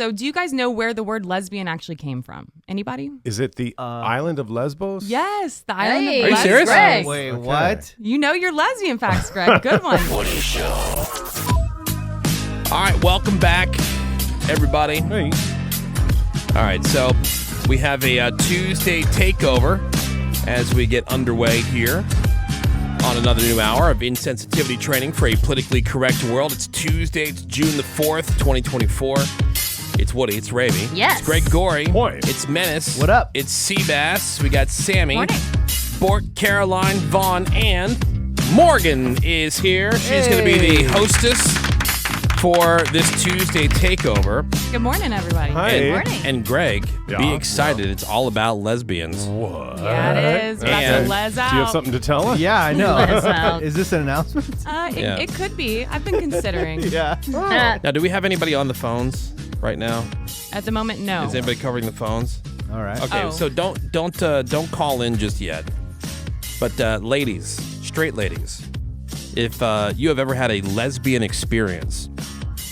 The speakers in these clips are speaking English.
so do you guys know where the word lesbian actually came from? Anybody? Is it the island of Lesbos? Yes, the island of Are you Lesbos. serious? Greg. Wait, Okay. what? You know your lesbian facts, Greg. Good one. All right, welcome back, everybody. Hey. All right, so we have a Tuesday takeover as we get underway here on another new hour of insensitivity training for a politically correct world. It's Tuesday, it's June the 4th, 2024. It's Woody, it's Ravy. Yes. It's Greg Gorey. Boy. It's Menace. What up? It's Seabass. We got Sammy. Morning. Bork, Caroline, Vaughn, and Morgan is here. She's going to be the hostess for this Tuesday takeover. Good morning, everybody. Hi. Good morning. And Greg, be Yeah. excited. It's all about lesbians. What? Yeah, it is. We're about to And- les out. Do you have something to tell us? Yeah, I know. Let us out. Is this an announcement? Yeah. It could be. I've been considering. Yeah. Now, do we have anybody on the phones right now? At the moment, no. Is anybody covering the phones? All right. Okay, Oh. so don't call in just yet. But ladies, straight ladies, if you have ever had a lesbian experience,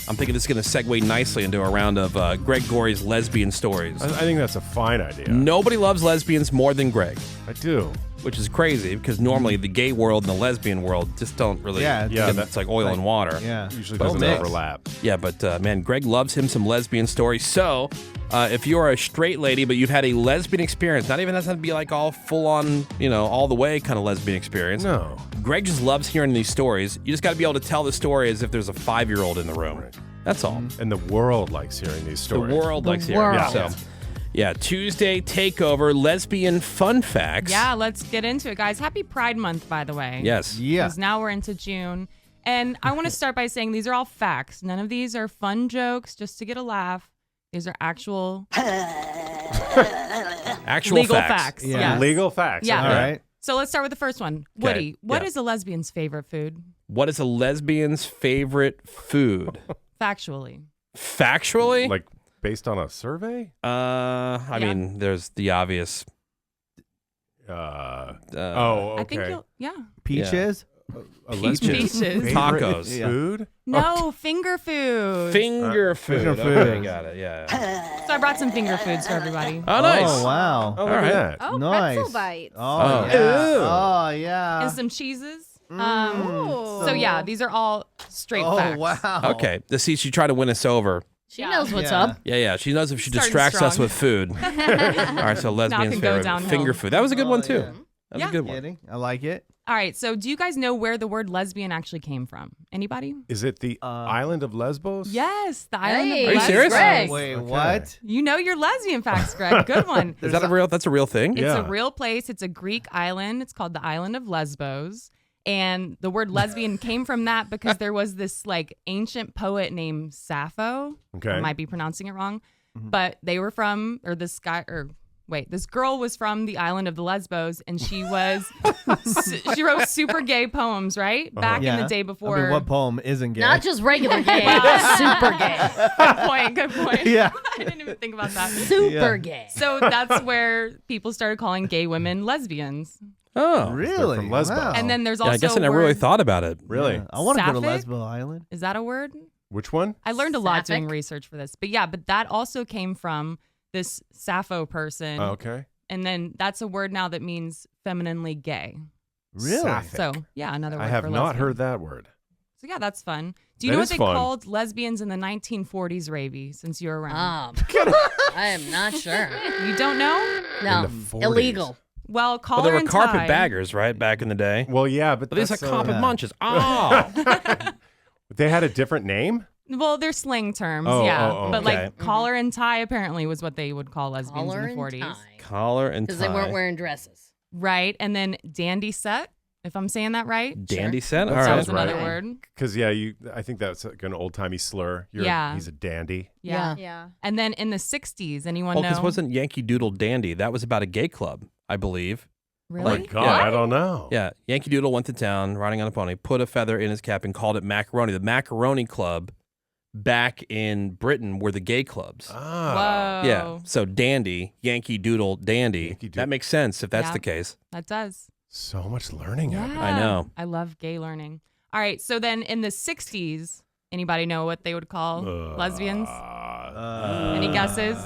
I'm thinking this is going to segue nicely into a round of Greg Gorey's lesbian stories. I think that's a fine idea. Nobody loves lesbians more than Greg, I do. which is crazy because normally the gay world and the lesbian world just don't really. Yeah, it's like oil and water. Yeah. Usually But doesn't mix. overlap. Yeah, but man, Greg loves him some lesbian stories. So, if you are a straight lady, but you've had a lesbian experience, not even has to be like all full on, all the way kind of lesbian experience. No. Greg just loves hearing these stories. You just got to be able to tell the story as if there's a 5-year-old in the room. Right. That's all. And the world likes hearing these stories. The world likes hearing it. world. So, yeah, Tuesday takeover, lesbian fun facts. Yeah, let's get into it, guys. Happy Pride Month, by the way. Yes. Yeah. Because now we're into June. And I want to start by saying these are all facts. None of these are fun jokes just to get a laugh. These are actual Actual legal facts. facts. Yeah. Yes. Legal facts. Yeah. All right. So let's start with the first one. Okay. Woody, what Yeah. is a lesbian's favorite food? What is a lesbian's favorite food? Factually. Factually? Like based on a survey? I Yeah. mean, there's the obvious. Oh, I think okay. you'll, yeah. Peaches? A lesbian Peaches. favorite Tacos. Yeah. Food? No, finger food. Finger food. finger Okay, food. got it. Yeah. So I brought some finger foods for everybody. Oh, nice. Oh, wow. Oh, look right. at that. Oh, Nice. pretzel bites. Oh, Oh. yeah. Ew. Oh, yeah. And some cheeses. Ooh. So yeah, these are all straight Oh, facts. wow. Okay. To see, she tried to win us over. She knows what's Yeah. up. Yeah. She knows if she Starting distracts us strong. with food. All right. So lesbian's can go favorite downhill. finger food. That was a good one too. yeah. That was Yeah. a good one. Kidding? I like it. All right. So do you guys know where the word lesbian actually came from? Anybody? Is it the island of Lesbos? Yes, the island Hey. of Are you Lesbos. serious? Greg. Wait, Okay. what? You know your lesbian facts, Greg. Good one. Is that that's a real thing? It's Yeah. a real place. It's a Greek island. It's called the island of Lesbos. And the word lesbian came from that because there was this like ancient poet named Sappho. Okay. I might be pronouncing it wrong. But they were from, this girl was from the island of the Lesbos, and she was, she wrote super gay poems, right? Back in the day before. I mean, what poem isn't gay? Not just regular gay, super gay. Good point. Yeah. I didn't even think about that. Super Yeah. gay. So that's where people started calling gay women lesbians. Oh. Really? from Lesbos. Wow. And then there's Yeah, also I guess I a never really word- thought about it. Really? Yeah. I want to go to Sapphic? Lesbo Island. Is that a word? Which one? I learned a lot doing Sapphic? research for this. But yeah, that also came from this Sappho person. Oh, okay. And then that's a word now that means femininely gay. Really? Sapphic. So yeah, another word I have for not lesbian. heard that word. So yeah, that's fun. Do you That know is what they fun. called lesbians in the 1940s, Ravy, since you're around? I am not sure. You don't know? No, In the 40s. illegal. Well, Well, collar there were and carpet tie. baggers, right, back in the day. Well, yeah, but But these are that's, carpet yeah. munches. Oh. they had a different name? Well, they're slang terms, Oh, yeah. oh, But okay. like collar and tie apparently was what they would call lesbians Collar in the and 40s. tie. Collar and tie. Because they weren't wearing dresses. Right. And then dandy set, if I'm saying that right. Dandy set? All That That right. was sounds right. another word. Because, yeah, I think that's like an old-timey slur. Yeah. He's a dandy. Yeah. Yeah. And then in the 60s, anyone Oh, know? because wasn't Yankee Doodle Dandy? That was about a gay club, I believe. Really? Oh, my Like, God, yeah. I don't know. Yeah, Yankee Doodle went to town riding on a pony, put a feather in his cap, and called it macaroni. The Macaroni Club back in Britain were the gay clubs. Ah. Whoa. Yeah, so Dandy, Yankee Doodle Dandy. Yankee Doodle. That makes sense if that's Yeah. the case. That does. So much learning Yeah. happening. I know. I love gay learning. All right. So then in the 60s, anybody know what they would call lesbians? Any guesses?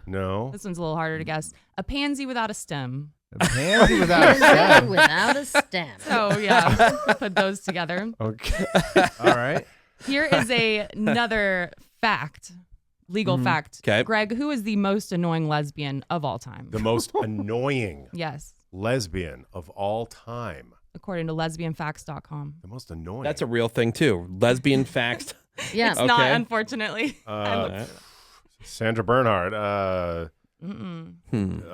No. This one's a little harder to guess. A pansy without a stem. A pansy without a Pansy stem. without a stem. So yeah, put those together. Okay. All right. Here is another fact, legal fact. 'Kay. Greg, who is the most annoying lesbian of all time? The most annoying Yes, lesbian of all time. according to lesbianfacts.com. The most annoying. That's a real thing too. Lesbian facts. Yeah. It's not, Okay. unfortunately. Sandra Bernhard.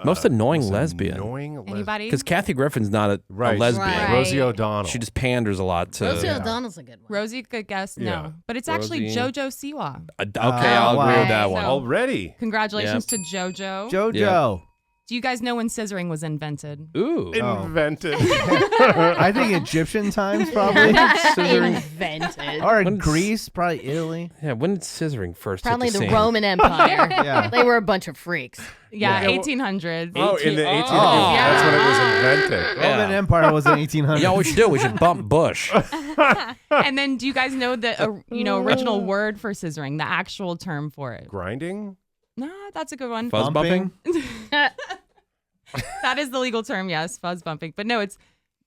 Most annoying most lesbian. Annoying lesbian. Anybody? Because Kathy Griffin's not a Right. lesbian. Right. Rosie O'Donnell. She just panders a lot to. Rosie O'Donnell's a good one. Rosie, good guess. No, Yeah. but it's actually Rosie. JoJo Siwa. Okay, I'll agree wow. with that one. So- Already. Congratulations to JoJo. JoJo. Do you guys know when scissoring was invented? Ooh. Invented. I think Egyptian times probably. Invented. Or in When's- Greece, probably Italy. Yeah, when did scissoring first Probably hit the the scene? Roman Empire. Yeah. They were a bunch of freaks. Yeah, Yeah. 1800s. Oh, in the 1800s. Oh. That's when it was invented. Yeah. Roman Empire was in 1800s. You know what we should do? We should bump Bush. And then, do you guys know the original word for scissoring, the actual term for it? Grinding? Nah, that's a good one. Fuzz bumping? That is the legal term, yes, fuzz bumping. But no, it's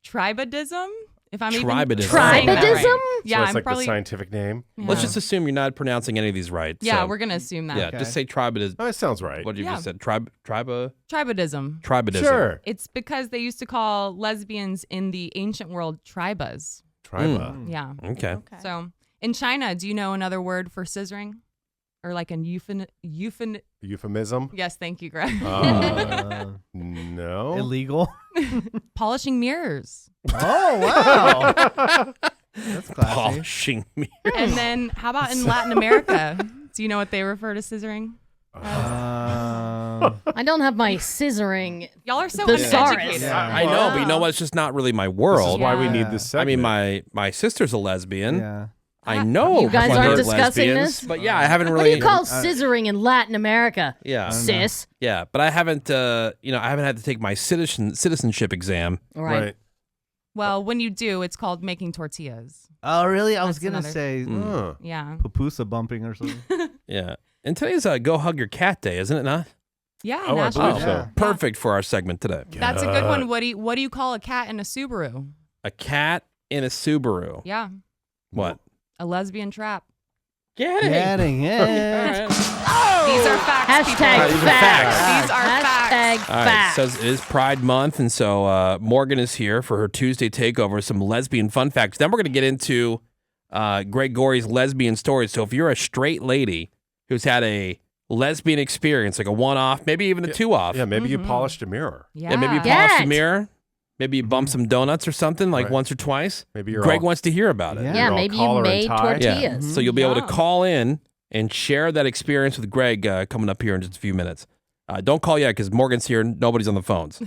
tribadism. If I'm even Tribadism. saying that right. Tribadism? Yeah, So it's I'm like probably. the scientific name. Let's Yeah. just assume you're not pronouncing any of these right. Yeah, so, we're gonna assume that. Yeah, Okay. just say tribadism. Oh, that sounds right. What did you Yeah. just said? Tribadism. Tribadism. Sure. It's because they used to call lesbians in the ancient world tribas. Triba. Yeah. Okay. So in China, do you know another word for scissoring? Or like an Euphemism? Yes, thank you, Greg. No. Illegal. Polishing mirrors. Oh, wow. That's classy. Polishing me. And then how about in Latin America? Do you know what they refer to scissoring? I don't have my scissoring. Y'all are so Thesaurus. uneducated. Yeah. I know, but you know what? It's just not really my This is world. why we Yeah. need this I segment. mean, my sister's a lesbian. Yeah. I know. You guys one aren't of discussing lesbians, this? but yeah, I haven't What really. do you call scissoring in Latin America? Yeah, Cis. yeah, but I haven't. I haven't had to take my citizenship exam. Right. Well, when you do, it's called making tortillas. Oh, really? I was That's going to another- say Huh. Yeah. pupusa bumping or something. Yeah, and today's Go Hug Your Cat Day, isn't it not? Yeah, Oh, I national. believe so. Yeah. Perfect for our segment today. That's a good one. What do you call a cat in a Subaru? A cat in a Subaru. Yeah. What? A lesbian trap. Getting it. All right. These are facts, people. Hashtag These are facts. facts. These are Hashtag facts. All right, facts. so it is Pride Month, and so Morgan is here for her Tuesday takeover, some lesbian fun facts. Then we're going to get into Greg Gorey's lesbian stories. So if you're a straight lady who's had a lesbian experience, like a one-off, maybe even a two-off, Yeah, maybe you polished a mirror. Yeah. maybe you Yeah. polished a Get. mirror, maybe you bumped some donuts or something, like Right. once or twice. Maybe you're Greg all, wants to hear about it. Yeah. Yeah, You're all maybe you collar and made tie. Yeah. tortillas. So you'll be able to Yum. call in and share that experience with Greg coming up here in just a few minutes. Don't call yet because Morgan's here. Nobody's on the phones.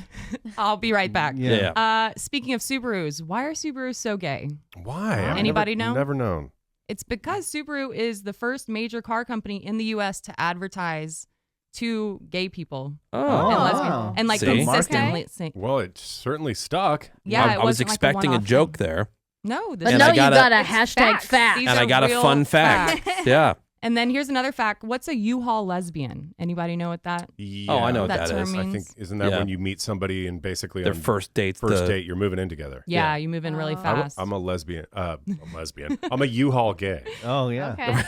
I'll be right back. Yeah. Speaking of Subarus, why are Subarus so gay? Why? I've Anybody know? Never known. It's because Subaru is the first major car company in the U.S. to advertise to gay people Oh. and Oh. lesbian and like See? consistently. Well, it certainly stuck. Yeah, I it was wasn't like expecting a one-off joke thing. there. No, this But And no, I you got got a- a hashtag fact. These And I are got a real fun fact. facts. Yeah. And then here's another fact. What's a U-Haul lesbian? Anybody know what that? Yeah. Oh, I know what That that term is. means- I think isn't that Yeah. when you meet somebody and basically Their on first date's first the, date you're moving in together? Yeah, you move in really fast. I'm a lesbian. I'm a U-Haul gay. Oh, yeah. Okay.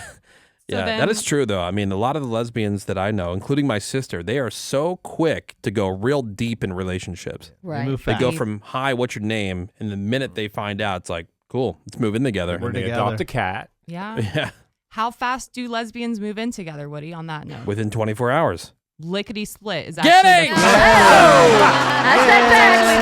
Yeah, then- that is true, though. I mean, a lot of the lesbians that I know, including my sister, they are so quick to go real deep in relationships. Right. Move They fast. go from, hi, what's your name? And the minute they find out, it's like, cool, let's move in together. When they together. adopt a cat. Yeah. Yeah, How fast do lesbians move in together, Woody, on that note? within 24 hours. Lickety split is Getting! actually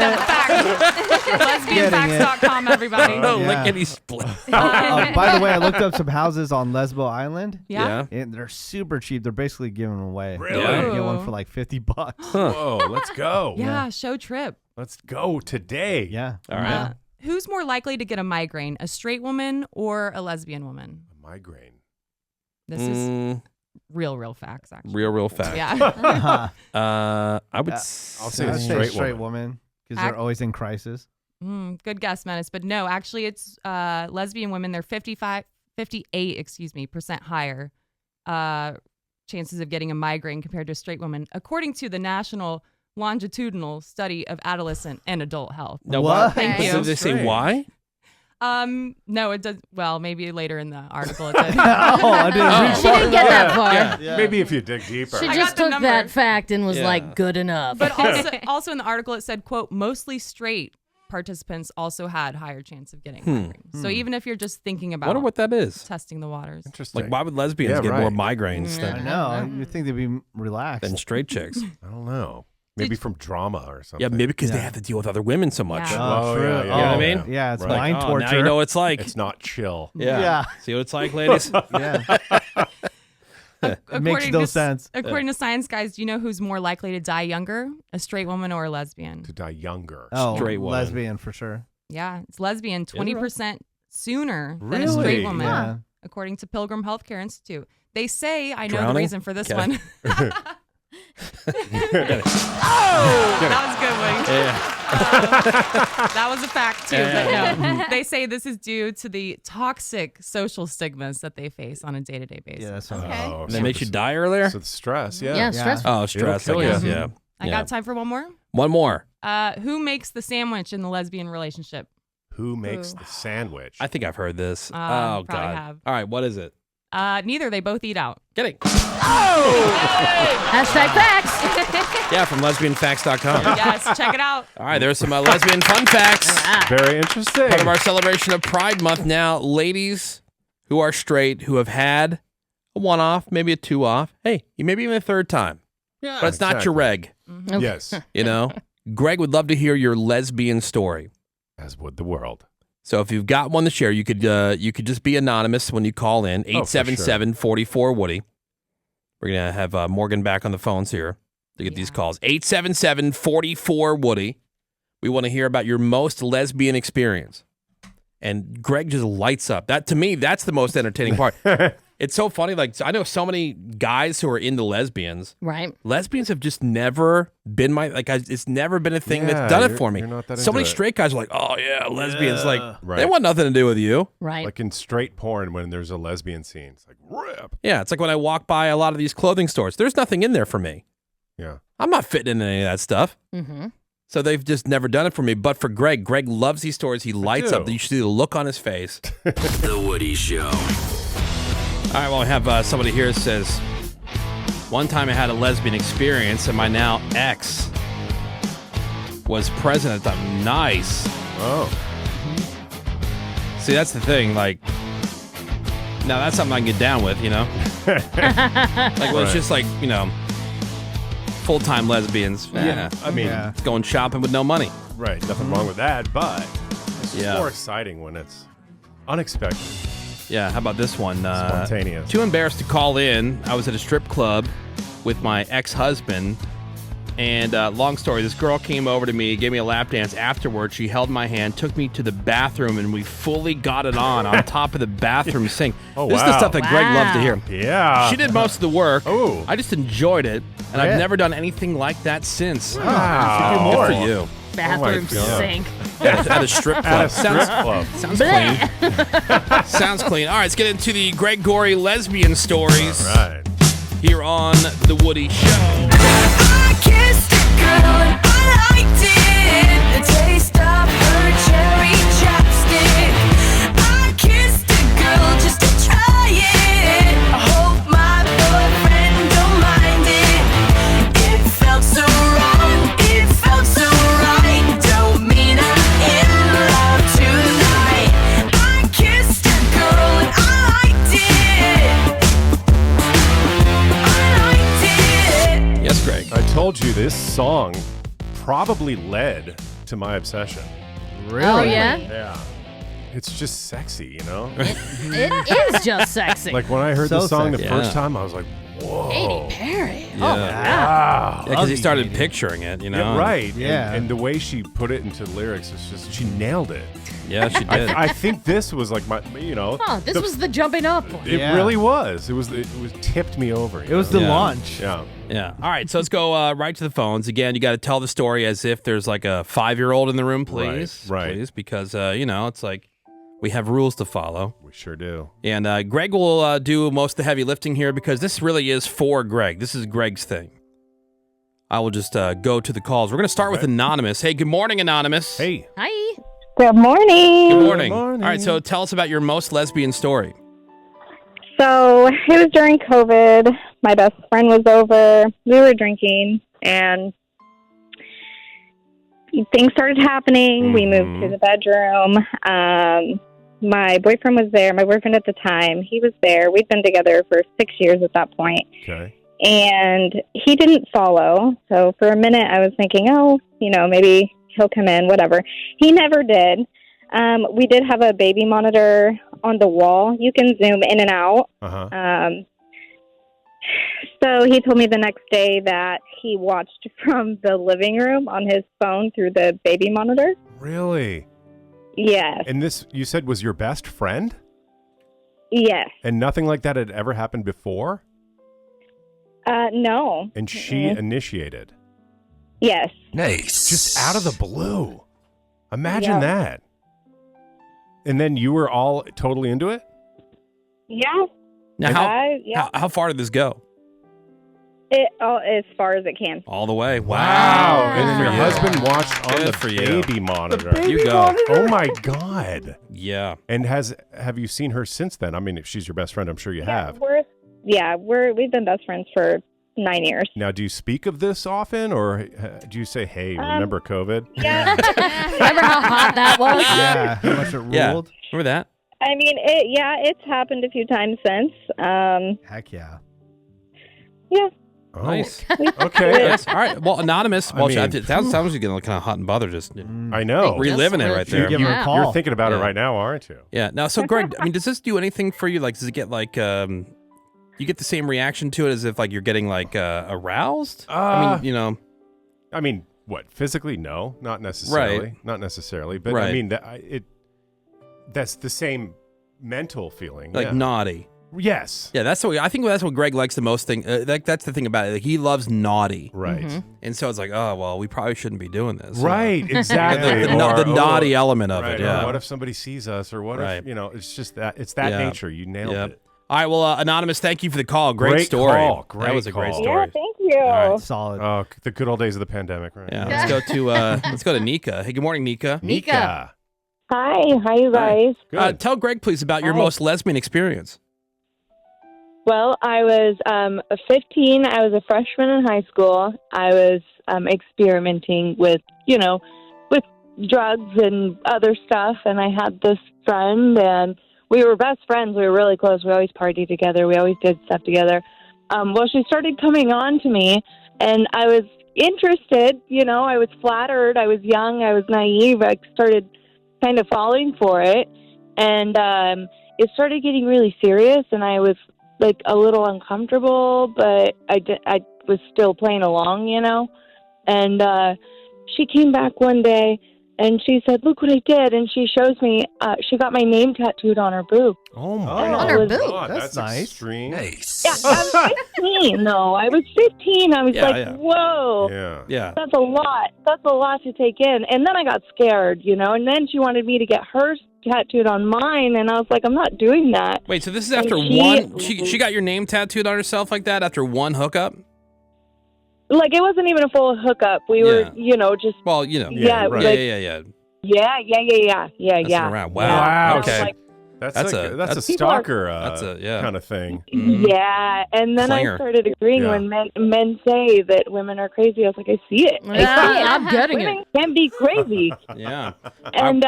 the Hashtag facts. Lesbianfacts.com, everybody. Oh, Yeah. lickety split. By the way, I looked up some houses on Lesbo Island. Yeah. And they're super cheap. They're basically giving away. Really? You can get Ooh. one for like $50. Whoa, let's go. Yeah, show trip. Let's go today. Yeah. All right. Who's more likely to get a migraine, a straight woman or a lesbian woman? A migraine. This is real facts, actually. Real fact. Yeah. I would I'll say I'd a say straight woman because they're always in crisis. Good guess, Menace. But no, actually, it's lesbian women. They're 58%, percent higher chances of getting a migraine compared to a straight woman, according to the National Longitudinal Study of Adolescent and Adult Health. No, What? Thank you. Did they say why? No, it does. Well, maybe later in the article it did. I didn't read She didn't get that far. Maybe if you dig deeper. She I just got the took number. that fact and was Yeah. like, good enough. But also in the article it said, quote, mostly straight participants also had higher chance of getting migraines. So even if you're just thinking about Wonder what that is. testing the waters. Interesting. Like, why would lesbians Yeah, get more right. migraines I know. You'd think they'd be relaxed. than straight chicks? I don't know. Maybe from drama or something. Yeah, maybe because they have to deal with other women so much. Yeah. Oh, true. yeah, You know what I mean? Yeah, it's Right. mind Oh, torture. now you know what it's like. It's not chill. Yeah. See what it's like, ladies? Yeah. It makes According no to- sense. According to science guys, do you know who's more likely to die younger? A straight woman or a lesbian? To die younger. Oh, Straight woman. lesbian for sure. Yeah, it's lesbian 20% sooner than a Really? straight woman, Yeah. according to Pilgrim Healthcare Institute. They say, I know Drowning? the reason for this Okay. one. Get That was a good one. That was a fact too. But no, they say this is due to the toxic social stigmas that they face on a day-to-day basis. Yeah, that's Oh, And that makes you die earlier? So the stress, yeah. Yeah, stressful. Oh, stress, I It'll kill guess. you. Yeah. I Yeah. got time for one more. One more. Who makes the sandwich in the lesbian relationship? Who makes the sandwich? I think I've heard this. Oh, probably God. have. All right, what is it? Neither. They both eat out. Kidding. Hashtag facts. Yeah, from lesbianfacts.com. Yes, check it out. All right, there's some lesbian fun facts. Very interesting. Part of our celebration of Pride Month now. Ladies who are straight, who have had a one-off, maybe a two-off. Hey, maybe even a third time. Yeah, But it's not your reg, Yes, you know? Greg would love to hear your lesbian story. as would the world. So if you've got one to share, you could just be anonymous when you call in, Oh, for sure. 877-44-WOODY. We're going to have Morgan back on the phones here to get these calls. 877-44-WOODY. We want to hear about your most lesbian experience. And Greg just lights up. That, to me, that's the most entertaining part. It's so funny. Like, I know so many guys who are into lesbians. Right. Lesbians have just never been it's never been a thing Yeah, that's done it you're- for me. you're not that So into many it. straight guys are like, oh yeah, lesbians. Like, Right. they want nothing to do with you. Right. Like in straight porn, when there's a lesbian scene, it's like rip. Yeah, it's like when I walk by a lot of these clothing stores, there's nothing in there for me. Yeah. I'm not fitting into any of that stuff. Mm-hmm. So they've just never done it for me. But for Greg, Greg loves these stores. He lights up. do. You should see the look on his face. The Woody Show. All right, well, I have somebody here that says, one time I had a lesbian experience and my now ex was present at the time. Nice. Oh. See, that's the thing. Like, now that's something I can get down with, you know? Like, well, it's Right. just like, you know, full-time lesbians. Yeah. I mean, Yeah. Going shopping with no money. right. Nothing wrong with that, but it's just Yeah. more exciting when it's unexpected, Yeah, how about this one? spontaneous. Too embarrassed to call in. I was at a strip club with my ex-husband. And long story, this girl came over to me, gave me a lap dance. Afterwards, she held my hand, took me to the bathroom, and we fully got it on top of the bathroom sink. Oh, This is the wow. stuff that Greg loves to hear. Yeah. She did most of the work. Oh. I just enjoyed it, and I've Yeah. never done anything like that since. Wow. Good for you. Bathroom God. sink. At a strip club. At a strip club. Sounds clean. Sounds clean. All right, let's get into the Greg Gorey lesbian stories Right. here on The Woody Show. I kissed a girl and I liked it. The taste of her cherry chapstick. I kissed a girl just to try it. I hope my boyfriend don't mind it. It felt so wrong. It felt so right. Don't mean I'm in love tonight. I kissed a girl and I liked it. I liked it. Yes, Greg. I told you this song probably led to my obsession. Really? Oh, yeah? Yeah. It's just sexy, you know? It is just sexy. Like when I heard So the song the sexy. first Yeah. time, I was like, whoa. Katy Perry. Yeah. Oh, my God. Wow. Yeah, because he Love started you. picturing it, you know? Yeah, right. Yeah. And the way she put it into lyrics is just, she nailed it. Yeah, she did. I think this was like my, you know. Oh, this was the jumping up one. It Yeah. really was. It was tipped me over. you It was know? the Yeah. launch. Yeah. Yeah. All right, so let's go right to the phones. Again, you got to tell the story as if there's like a 5-year-old in the room, please. Right. Please, because, you know, it's like We have rules to follow. We sure do. And Greg will do most of the heavy lifting here because this really is for Greg. This is Greg's thing. I will just go to the calls. We're going to start with Anonymous. Hey, good morning, Anonymous. Hey. Hi. Good morning. Good morning. Good morning. All right, so tell us about your most lesbian story. So it was during COVID. My best friend was over. We were drinking, and things started happening. We moved to the bedroom. My boyfriend was there. My boyfriend at the time, he was there. We'd been together for 6 years at that point. Okay. And he didn't follow. So for a minute, I was thinking, oh, maybe he'll come in, whatever. He never did. We did have a baby monitor on the wall. You can zoom in and out. Uh-huh. So he told me the next day that he watched from the living room on his phone through the baby monitor. Really? Yes. And this, you said, was your best friend? Yes. And nothing like that had ever happened before? No. And she initiated? Yes. Nice. Just out of the blue. Imagine Yeah. that. And then you were all totally into it? Yeah. Now, Yeah. how far did this go? As far as it can. All the way. Wow. And then Good your for you. husband watched on Good the for you. baby monitor. You go. Oh, my God. Yeah. And have you seen her since then? I mean, if she's your best friend, I'm sure you have. We've been best friends for 9 years. Now, do you speak of this often, or do you say, hey, remember COVID? Yeah. Remember how hot that was? Yeah, how much it Yeah. ruled. Remember that? I mean, it's happened a few times since. Heck yeah. Yeah. Oh, Nice. okay. Yes. All right. Well, Anonymous. I Well, mean, it sounds like you're getting kind of hot and bothered. Just I know. reliving it Just right You there. give her a call. You're thinking about it Yeah. right now, aren't you? Yeah. Now, so Greg, I mean, does this do anything for you? Like, does it get like, you get the same reaction to it as if like you're getting like aroused? I mean, what? Physically, no, not necessarily. Right. Not necessarily. But I Right. mean, that's the same mental feeling. like yeah. naughty. Yes. Yeah, I think that's what Greg likes the most. That's the thing about it. Like, he loves naughty, Right. and so it's like, oh well, we probably shouldn't be doing this. Right. Exactly. The Or, naughty element of right, it. or Yeah. what if somebody sees us, or what Right. if it's just that it's that Yeah. nature. You nailed Yep. it. All right. Well, Anonymous, thank you for the call. Great story. Call. That Great was a great call. story. Yeah, thank you. All right. Solid. Oh, the good old days of the pandemic, right? Yeah. Let's go to Nika. Hey, good morning, Nika. Nika. Hi, you guys? Good. Tell Greg, please, about your Hi. most lesbian experience. Well, I was 15. I was a freshman in high school. I was experimenting with drugs and other stuff, and I had this friend, and we were best friends. We were really close. We always partied together. We always did stuff together. Well, she started coming on to me, and I was interested. I was flattered. I was young. I was naive. I started kind of falling for it, and it started getting really serious, and I was like a little uncomfortable, but I was still playing along, and she came back one day and she said, look what I did. And she shows me, she got my name tattooed on her boob. Oh my On her boob. God, That's nice. extreme. Nice. Yeah, I was 15 though. I was 15. I was whoa. Yeah. Yeah. That's a lot. That's a lot to take in. And then I got scared, and then she wanted me to get hers tattooed on mine, and I was like, I'm not doing that. Wait, so this is after And she- one? She got your name tattooed on herself like that after one hookup? Like, it wasn't even a full hookup. We were, just Well, Yeah, right. like- yeah. yeah. Around. Wow. Wow. And I was Okay. like, That's That's a a- stalker yeah. kind of thing. yeah, and then Clinger. I started agreeing Yeah. when men say that women are crazy. I was like, I see it. I'm getting it. Women can be crazy. Yeah. And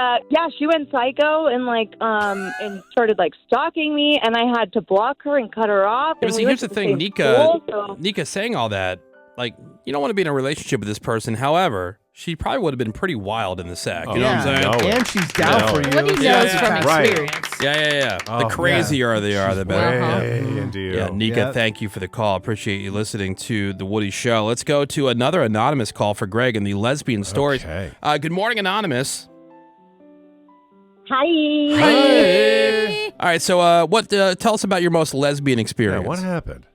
she went psycho and and started stalking me, and I had to block her and cut her off. But and see, we here's went the to thing, same Nika. school, so- Nika saying all that, you don't want to be in a relationship with this person. However, she probably would have been pretty wild in the sack. You know what I'm saying? No. And she's down No. for you. What he Yeah, knows yeah. from Right. experience. Yeah. Oh, The crazier they are, the better. Way into you. Yeah, Nika, Yeah. thank you for the call. Appreciate you listening to The Woody Show. Let's go to another anonymous call for Greg and the lesbian stories. Okay. Good morning, Anonymous. Hi. Hey. All right, so tell us about your most lesbian Yeah, experience. what happened?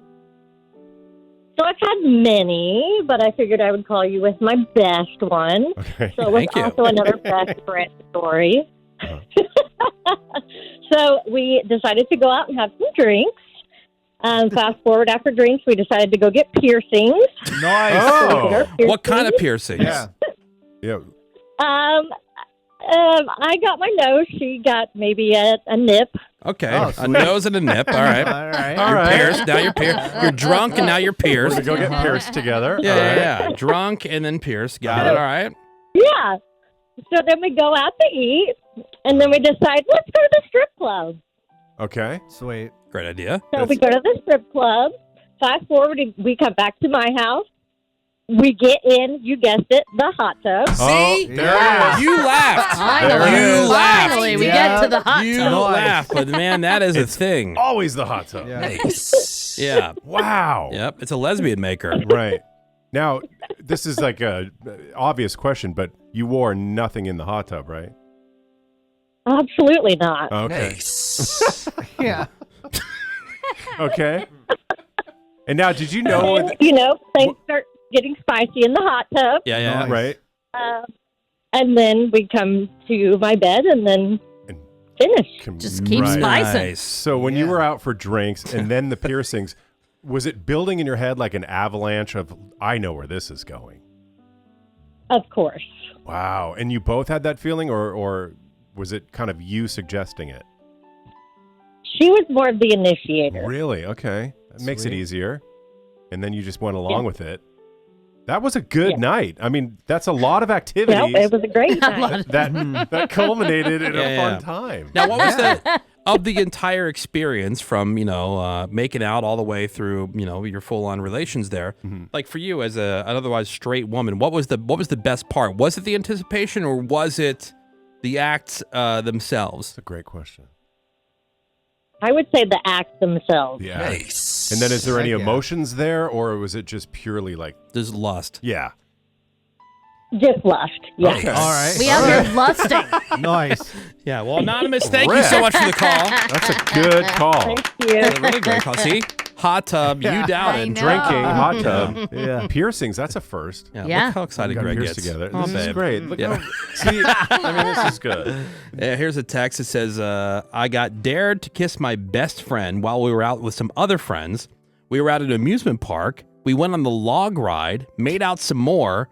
So I've had many, but I figured I would call you with my best one. Okay. So it was Thank you. also another best friend story. So we decided to go out and have some drinks. Fast forward after drinks, we decided to go get piercings. Nice. Oh. What kind of piercings? Yeah. Yeah. I got my nose. She got maybe a nip. Okay, Oh, a sweet. nose and a nip. All right. All right. All You're right. pierced. Now you're pierced. You're drunk and now you're We're pierced. going to go get pierced together. Yeah, All right. yeah. Drunk and then pierced. Got it. All right. Yeah. So then we go out to eat, and then we decide, let's go to the strip club. Okay. Sweet. Great idea. So we go to the strip club. Fast forward, we come back to my house. We get in, you guessed it, the hot tub. See? there it is. You laughed. Finally, You laughed. finally, we Yeah. get to the hot You tub. laughed, but man, that is a thing. Always the hot tub. Yeah. Yeah. Wow. Yep. It's a lesbian maker. Right. Now, this is like a obvious question, but you wore nothing in the hot tub, right? Absolutely not. Okay. Yeah. Okay. And now, did you know? And, you know, things start getting spicy in the hot tub. Yeah, yeah. Nice. Right. And then we come to my bed and then And- finish. Just keep Right. spicing. Nice. So when you Yeah. were out for drinks and then the piercings, was it building in your head like an avalanche of, I know where this is going? Of course. Wow. And you both had that feeling, or was it kind of you suggesting it? She was more of the initiator. Really? Okay. That makes it Sweet. easier. And then you just went along with it. That was a good Yeah. night. I mean, that's a lot of Well, activities it was a great A lot night. of- that culminated in Yeah, a yeah. fun time. Now, what was the of the entire experience from making out all the way through your full on relations there? Like for you as an otherwise straight woman, what was the best part? Was it the anticipation or was it the acts themselves? That's a great question. I would say the acts themselves. Yeah. And then is there any Heck yeah. emotions there, or was it just purely like, There's lust. yeah? Just lust. Yes. Okay. All right. We out here lusting. Nice. Yeah. Well, anonymous, thank you so much for the call. That's a good call. Thank you. That's a really great call. See, hot tub, you I doubted. know. Drinking, hot tub, Yeah. piercings, that's a first. Yeah. Look how excited Got Greg pierced gets. together. Oh, This is babe. great. Look Yeah. see, I mean, this is good. Yeah, here's a text that says, I got dared to kiss my best friend while we were out with some other friends. We were at an amusement park. We went on the log ride, made out some more.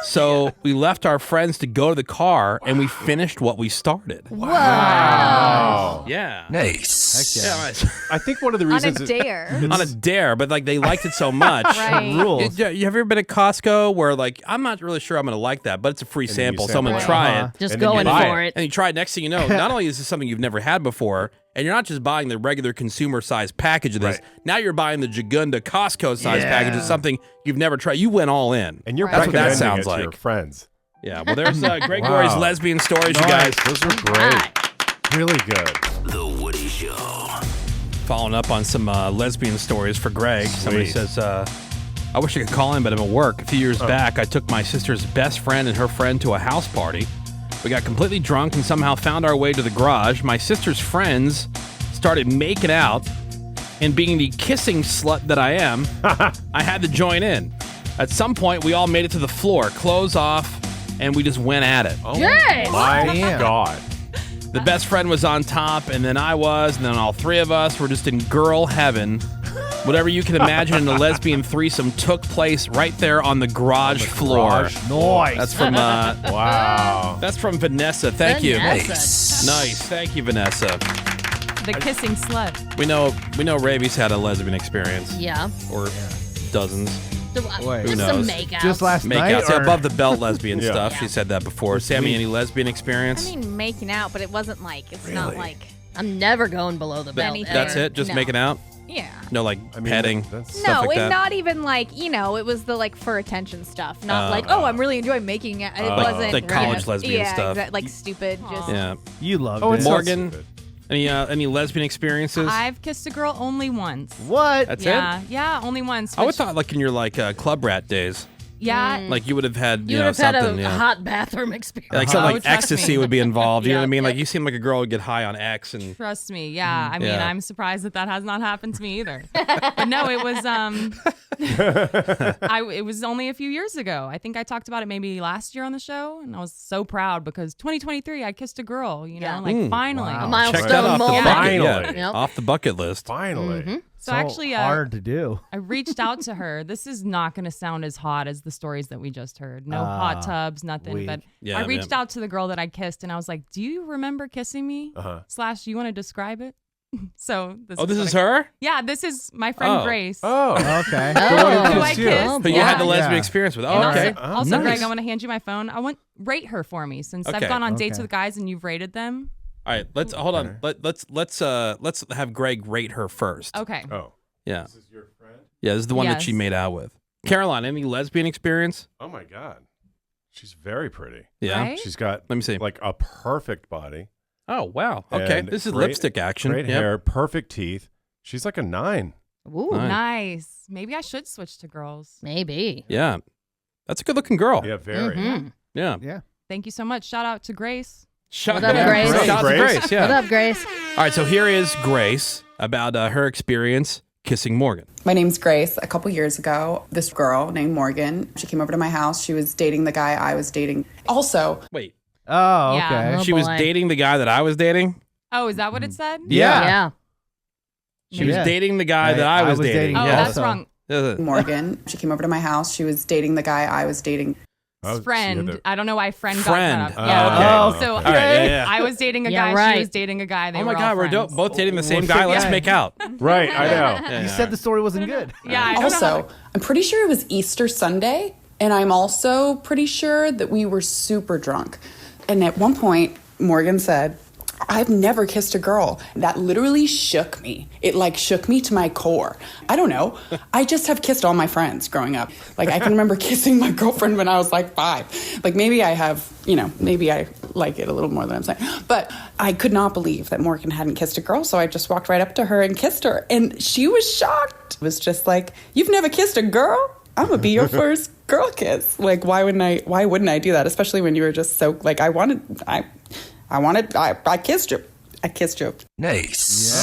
So we left our friends to go to the car, and we finished what we started. Wow. Yeah. Nice. Heck yeah. Yeah, right. I think one of the On a reasons dare. On a dare, but like they liked it so much. Right. Rules. You ever been at Costco where like I'm not really sure I'm gonna like that, but it's a free And then you sample, so I'm gonna sample try Uh-huh. it. Just And then you going buy for it. And you try it. Next thing you know, not only is this something you've never had before, and you're not just buying the regular consumer size package of this. Right. Now you're buying the Jagunda Costco size Yeah. package of something you've never tried. You went all in. and you're Right. That's what that recommending sounds it to like. your friends. Yeah. Well, there's Gregory's Wow. lesbian stories, you guys. Those were great. Really good. The Woody Show. Following up on some lesbian stories for Greg. Somebody Sweet. says, I wish I could call in, but I'm at work. A few years back, I took my sister's best friend and her friend to a house party. We got completely drunk and somehow found our way to the garage. My sister's friends started making out, and being the kissing slut that I am, I had to join in. At some point, we all made it to the floor, clothes off, and we just went at it. Oh Yes. my Damn. God. The best friend was on top, and then I was, and then all three of us were just in girl heaven. Whatever you can imagine in a lesbian threesome took place right there on the garage floor. Nice. That's from Wow. that's from Vanessa. Thank you. Vanessa. Nice. Thank you, Vanessa. The kissing slut. We know Ravi's had a lesbian experience. Yeah. Or dozens. Wait. Just Who some knows? makeouts. Just last night. Makeouts. Yeah, or- above the belt lesbian Yeah. stuff. She said that before. Sammy, any lesbian experience? I mean, making out, but it wasn't like, it's not Really? like, I'm never going below the belt. anything. That's it? Just No. making out? yeah. No, like I mean, petting? that's- stuff No, like and that? not even like, it was the like for attention stuff. Not Oh. like, I'm really enjoying making it. It wasn't like college lesbian yeah, stuff. like stupid. Just Yeah. You loved Oh, it. it's not Morgan? stupid. Any lesbian experiences? I've kissed a girl only once. What? That's yeah, it? yeah, only once. I would which- thought like in your like club rat days. Yeah. Like you would have had, You would have had something. a hot bathroom experience. Like something Oh, like trust ecstasy me. would be involved. You know what I Yep. mean? Like you seem like a girl who would get high on X and Trust me. Yeah. I mean, Yeah. I'm surprised that has not happened to me either. But no, it was it was only a few years ago. I think I talked about it maybe last year on the show, and I was so proud because 2023 I kissed a girl, finally. Wow. A milestone check that off the moment. bucket. Finally. Yeah. Off the bucket list. Finally. So actually hard to do. I reached out to her. This is not going to sound as hot as the stories that we just heard. No hot tubs, nothing. weak. But Yeah, I reached out to the girl that I kissed, and I was like, "Do you remember kissing me? / you want to describe it?" So this This what is I- her? Yeah, this is my friend Oh. Grace. Oh. Okay. Who I you. kissed. But you yeah. had the lesbian Yeah. experience with. And Oh, okay. Also, Nice. Greg, I want to hand you my phone. I want rate her for me since Okay. I've gone on dates Okay. with guys and you've rated them. All right, let's hold on. Let's have Greg rate her first. Okay. Oh. Yeah. This is your friend? Yeah, this is the one that Yes. she made out with. Caroline, any lesbian experience? Oh my God. She's very pretty. Yeah. Right? She's got Let me see. like a perfect body. Oh, wow. Okay. and This is great- lipstick action. Great Yep. hair, perfect teeth. She's like a 9. Ooh, Nice. Nice. Maybe I should switch to girls. maybe. Yeah. That's a good looking girl. Yeah, very. Mhm. Yeah. Yeah. Thank you so much. Shout out to Grace. Shout What up, Grace? Shout out to Grace? Grace. Yeah. What up, Grace? All right, so here is Grace about her experience kissing Morgan. My name's Grace. A couple years ago, this girl named Morgan, she came over to my house. She was dating the guy I was dating. Also, Wait, Oh, Yeah. okay. Oh, she was boy. dating the guy that I was dating? Oh, is that what it said? Yeah. She was Yeah. dating the guy that I was dating. Oh, Yeah. that's wrong. Morgan, she came over to my house. She was dating the guy I was dating. Oh, Friend. she had I don't know why friend Friend. got brought Oh, up. okay. Yeah. Oh, So okay. All right, yeah. I was dating a Yeah, guy. right. She was dating a guy. They Oh were my all God, we're friends. both dating the same Well, guy. Let's yeah. make out. Right, I know. Yeah, You yeah. said the story wasn't good. Yeah. I don't know how Also, I'm pretty sure it was Easter Sunday, and I'm also pretty sure that we were super drunk. And at one point, Morgan said, I've never kissed a girl. That literally shook me. It shook me to my core. I don't know. I just have kissed all my friends growing up. I can remember kissing my girlfriend when I was 5. Maybe I have, maybe I like it a little more than I'm saying. But I could not believe that Morgan hadn't kissed a girl. So I just walked right up to her and kissed her. And she was shocked. It was just you've never kissed a girl? I'm gonna be your first girl kiss. Why wouldn't I do that? Especially when you were just so I kissed you. I kissed you. Nice.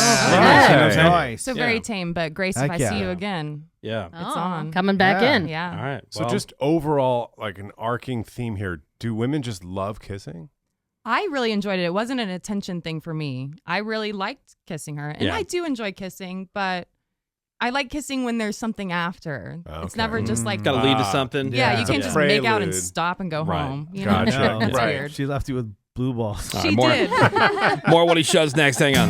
Nice. So very tame, but Grace, Heck if I yeah. see you again, Yeah. it's on. Coming back Yeah. in. Yeah. All right. So well, just overall, an arcing theme here. Do women just love kissing? I really enjoyed it. It wasn't an attention thing for me. I really liked kissing her. And Yeah. I do enjoy kissing, but I like kissing when there's something after. It's Okay. never just got to lead to something. yeah, you It's a can't just make out and prelude. stop and go Right. home. You Gotcha. know? It's Right. weird. She left you with blue balls. All She right, more, did. more Woody Shows next. Hang on.